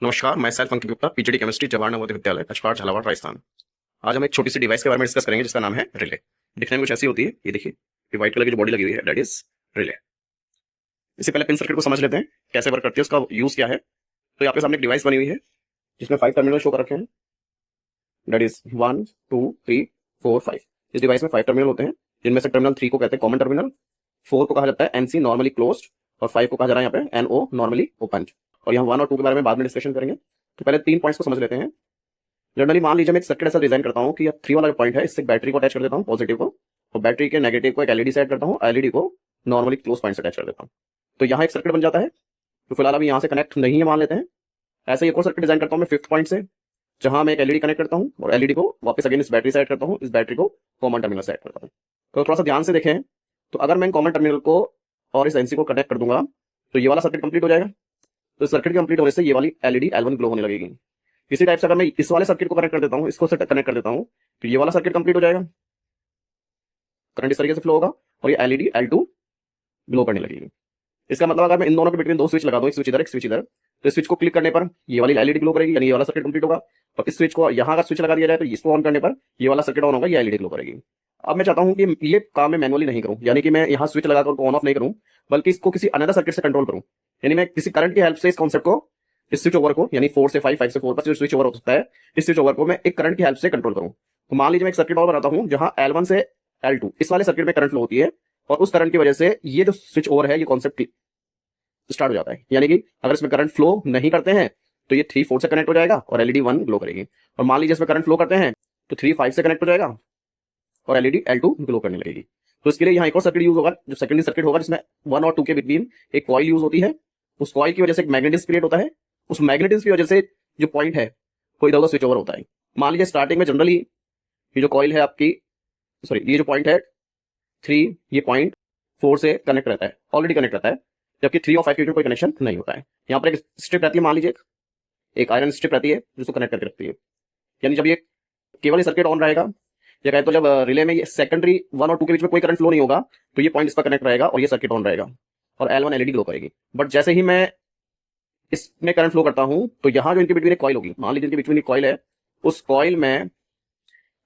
नमस्कार, मैं सैफ अंकित Gupta, PGD chemistry, Jawahar Navodaya Vidyalaya, कछवाड़, Jhalawar, Rajasthan. आज हम एक छोटी सी डिवाइस के बारे में डिस्कस करेंगे जिसका नाम है रिले। दिखने में कुछ ऐसी होती है, ये देखिए, ये व्हाइट कलर की जो बॉडी लगी हुई है, दैट इज रिले। इससे पहले पिन सर्किट को समझ लेते हैं, कैसे वर्क करती है, उसका यूज क्या है। तो आपके सामने एक डिवाइस बनी हुई है जिसमें 5 टर्मिनल शो कर रखे हैं, दैट इज 1 2 3 4 5। इस डिवाइस में 5 टर्मिनल होते हैं, जिनमें से टर्मिनल 3 को कहते हैं कॉमन टर्मिनल, 4 को कहा जाता है एनसी नॉर्मली क्लोज्ड, और 5 को कहा जा रहा है यहाँ पे एनओ नॉर्मली ओपन। और यहाँ 1 और 2 के बारे में बाद में डिस्कशन करेंगे। तो पहले 3 पॉइंट्स को समझ लेते हैं। जनरली मान लीजिए मैं एक सर्किट ऐसा डिजाइन करता हूँ कि 3 वाला पॉइंट है, इससे बैटरी को अटैच कर देता हूँ, पॉजिटिव को, और बैटरी के नेगेटिव को एक एलईडी से ऐड करता हूँ, एलईडी को नॉर्मली क्लोज पॉइंट से अटैच कर देता हूँ। तो यहाँ एक सर्किट बन जाता है। तो फिलहाल अभी यहाँ से कनेक्ट नहीं है मान लेते हैं। ऐसे एक और सर्किट डिजाइन करता हूँ मैं 5th पॉइंट से, जहां मैं एक एलईडी कनेक्ट करता हूँ और एलईडी को वापस अगेन इस बैटरी से ऐड करता हूँ, इस बैटरी को कॉमन टर्मिनल से ऐड करता हूँ। तो थोड़ा सा ध्यान से देखें, तो अगर मैं कॉमन टर्मिनल को और इस एनसी को कनेक्ट कर दूंगा तो ये वाला सर्किट कंप्लीट हो जाएगा। तो सर्किट कंप्लीट होने से ये वाली एलईडी L1 ग्लो होने लगेगी। इसी टाइप से अगर मैं इस वाले सर्किट को कनेक्ट कर देता हूँ, इसको कनेक्ट कर देता हूँ, तो ये वाला सर्किट कंप्लीट हो जाएगा, करंट इस तरीके से फ्लो होगा और ये एलईडी L2 ग्लो करने लगेगी। इसका मतलब अगर मैं इन दोनों के बिटवीन 2 स्विच लगा दूं, एक स्विच इधर एक स्विच इधर, तो इस स्विच को क्लिक करने पर ये वाली एलईडी ग्लो करेगी, यानी ये वाला सर्किट कंप्लीट होगा। और इस स्विच को यहाँ का स्विच लगा दिया जाए तो इसको ऑन करने पर ये वाला सर्किट ऑन होगा, ये एलईडी ग्लो करेगी। अब मैं चाहता हूं कि ये काम मैं मैनुअली नहीं करूं, यानी कि मैं यहाँ स्विच लगाकर ऑन ऑफ नहीं करूं, बल्कि इसको किसी अनदर सर्किट से कंट्रोल करूं। यानी मैं किसी करंट की हेल्प से इस कॉन्सेप्ट को, इस स्विच ओवर को, यानी 4 से 5, 5 से 4 पर जो स्विच ओवर हो सकता है, इस स्विच ओवर को मैं एक करंट की हेल्प से कंट्रोल करूं। तो मान लीजिए मैं एक सर्किट और बनाता हूं जहां L1 से L2 इस वाले सर्किट में करंट फ्लो होती है, और उस करंट की वजह से ये जो स्विच ओवर है, ये कॉन्सेप्ट स्टार्ट हो जाता है। यानी कि अगर इसमें करंट फ्लो नहीं करते हैं तो ये 3 4 से कनेक्ट हो जाएगा और एलईडी 1 ग्लो करेगी। और मान लीजिए इसमें करंट फ्लो करते हैं तो 3 5 से कनेक्ट हो जाएगा और एलईडी L2 ग्लो करने लगेगी। तो इसके लिए यहाँ एक और सर्किट यूज होगा, जो सेकेंडरी सर्किट होगा, जिसमें 1 और 2 के बिटवीन एक कॉइल यूज होती है। उस कॉइल की वजह से एक मैग्नेटिज्म क्रिएट होता है, उस मैग्नेटिज्म की वजह से जो पॉइंट है वो इधर उधर स्विच ओवर होता है। मान लीजिए स्टार्टिंग में जनरली ये जो कॉइल है आपकी, सॉरी, ये जो पॉइंट है 3, ये पॉइंट 4 से कनेक्ट रहता है, ऑलरेडी कनेक्ट रहता है, जबकि 3 और 5 के बीच में कोई कनेक्शन नहीं होता है। यहाँ पर एक स्ट्रिप रहती है, मान लीजिए एक आयरन स्ट्रिप रहती है जिसको कनेक्ट करके रखती है। यानी जब ये केवल सर्किट ऑन रहेगा, या कहे तो जब रिले में ये सेकेंडरी 1 और 2 के बीच में कोई करंट फ्लो नहीं होगा, तो ये पॉइंट इस पर कनेक्ट रहेगा और ये सर्किट ऑन रहेगा और L1 एलईडी ग्लो करेगी। बट जैसे ही मैं इसमें करंट फ्लो करता हूं तो यहाँ जो इनके बिटवीन एक कॉइल होगी, मान लीजिए इनके बिटवीन एक कॉइल है, उस कॉइल में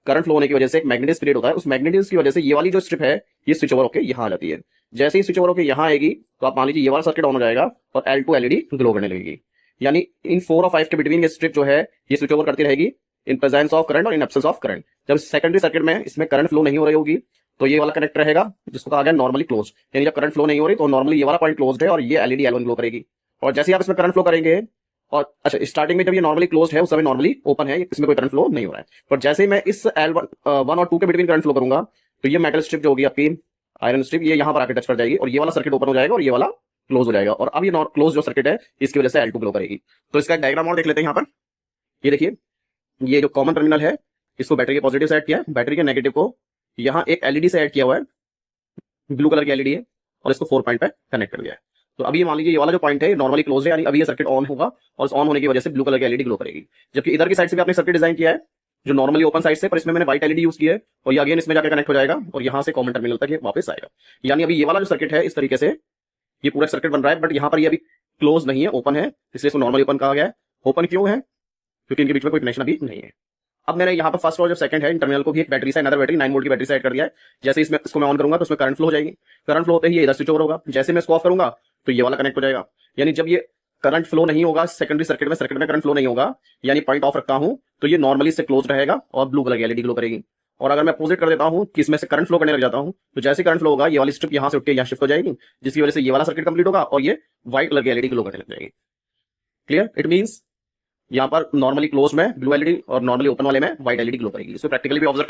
करंट फ्लो होने की वजह से एक मैग्नेटिज्म क्रिएट होता है। उस मैग्नेटिज्म की वजह से ये वाली जो स्ट्रिप है ये स्विच ओवर होकर यहाँ आ जाती है। जैसे ही स्विच ओवर होकर यहाँ आएगी तो आप मान लीजिए ये वाला सर्किट ऑन हो जाएगा और L2 एलईडी ग्लो करने लगेगी। यानी इन 4 और 5 के बिटवीन ये स्ट्रिप जो है ये स्विच ओवर करती रहेगी इन प्रेजेंस ऑफ करंट और इन एब्सेंस ऑफ करंट। जब सेकेंडरी सर्किट में इसमें करंट फ्लो नहीं हो रही होगी तो ये वाला कनेक्ट रहेगा, जिसको कहा गया नॉर्मली क्लोज। यानी जब करंट फ्लो नहीं हो रही तो नॉर्मली ये वाला पॉइंट क्लोज्ड है और ये एलईडी L1 ग्लो करेगी। और जैसे ही आप इसमें करंट फ्लो करेंगे, और अच्छा स्टार्टिंग में जब ये नॉर्मली क्लोज्ड है उस समय नॉर्मली ओपन है, इसमें कोई करंट फ्लो नहीं हो रहा है। पर जैसे ही मैं इस L1 1 और 2 के बिटवीन करंट फ्लो करूंगा तो ये मेटल स्ट्रिप जो होगी आपकी आयरन स्ट्रिप, ये यहाँ पर आकर टच कर जाएगी और ये वाला सर्किट ओपन हो जाएगा और ये वाला क्लोज हो जाएगा। और अब ये क्लोज जो सर्किट है इसकी वजह से L2 ग्लो करेगी। तो इसका एक डायग्राम और देख लेते हैं। यहाँ पर ये देखिए, ये जो कॉमन टर्मिनल है इसको बैटरी के पॉजिटिव से ऐड किया है, बैटरी के नेगेटिव को यहाँ एक एलईडी से ऐड किया हुआ है, ब्लू कलर की एलईडी है, और इसको 4 पॉइंट पे कनेक्ट कर दिया है। तो अभी मान लीजिए ये वाला जो पॉइंट है नॉर्मली क्लोज है, यानी अभी ये सर्किट ऑन होगा और इस ऑन होने की वजह से ब्लू कलर की एलईडी ग्लो करेगी। जबकि इधर की साइड से भी आपने सर्किट डिजाइन किया है जो नॉर्मली ओपन साइड से, पर इसमें मैंने व्हाइट एलईडी यूज की है और ये अगेन इसमें जाकर कनेक्ट हो जाएगा और यहाँ से कॉमन टर्मिनल तक ये वापस आएगा। यानी अभी ये वाला जो सर्किट है इस तरीके से ये पूरा सर्किट बन रहा है, बट यहाँ पर ये अभी क्लोज नहीं है, ओपन है, इसलिए इसको नॉर्मली ओपन कहा गया है। ओपन क्यों है? क्योंकि इनके बीच में कोई कनेक्शन अभी नहीं है। अब मैंने यहाँ पर फर्स्ट और जो सेकंड है इन टर्मिनल को भी एक बैटरी से, अनदर बैटरी 9 वोल्ट की बैटरी से ऐड कर दिया है। जैसे इसमें इसको मैं ऑन करूंगा तो उसमें करंट फ्लो हो जाएगी, करंट फ्लो होते ही ये इधर स्विच ओवर होगा। जैसे मैं इसको ऑफ करूंगा तो ये वाला कनेक्ट हो जाएगा। यानी जब ये करंट फ्लो नहीं होगा सेकेंडरी सर्किट में करंट फ्लो नहीं होगा, यानी पॉइंट ऑफ रखता हूं, तो ये नॉर्मली से क्लोज रहेगा और ब्लू कलर की एलईडी ग्लो करेगी। और अगर मैं अपोजिट कर देता हूं कि इसमें से करंट फ्लो करने लग जाता हूं, तो जैसे करंट फ्लो होगा ये वाली स्ट्रिप यहां से उठ के यहां शिफ्ट हो जाएगी, जिसकी वजह से ये वाला सर्किट कंप्लीट होगा और ये व्हाइट कलर की एलईडी ग्लो करने लग जाएगी। क्लियर? इट मींस यहाँ पर नॉर्मली क्लोज में ब्लू एलईडी और नॉर्मली ओपन वाले में व्हाइट एलईडी ग्लो करेगी। इसको प्रैक्टिकली भी ऑब्जर्व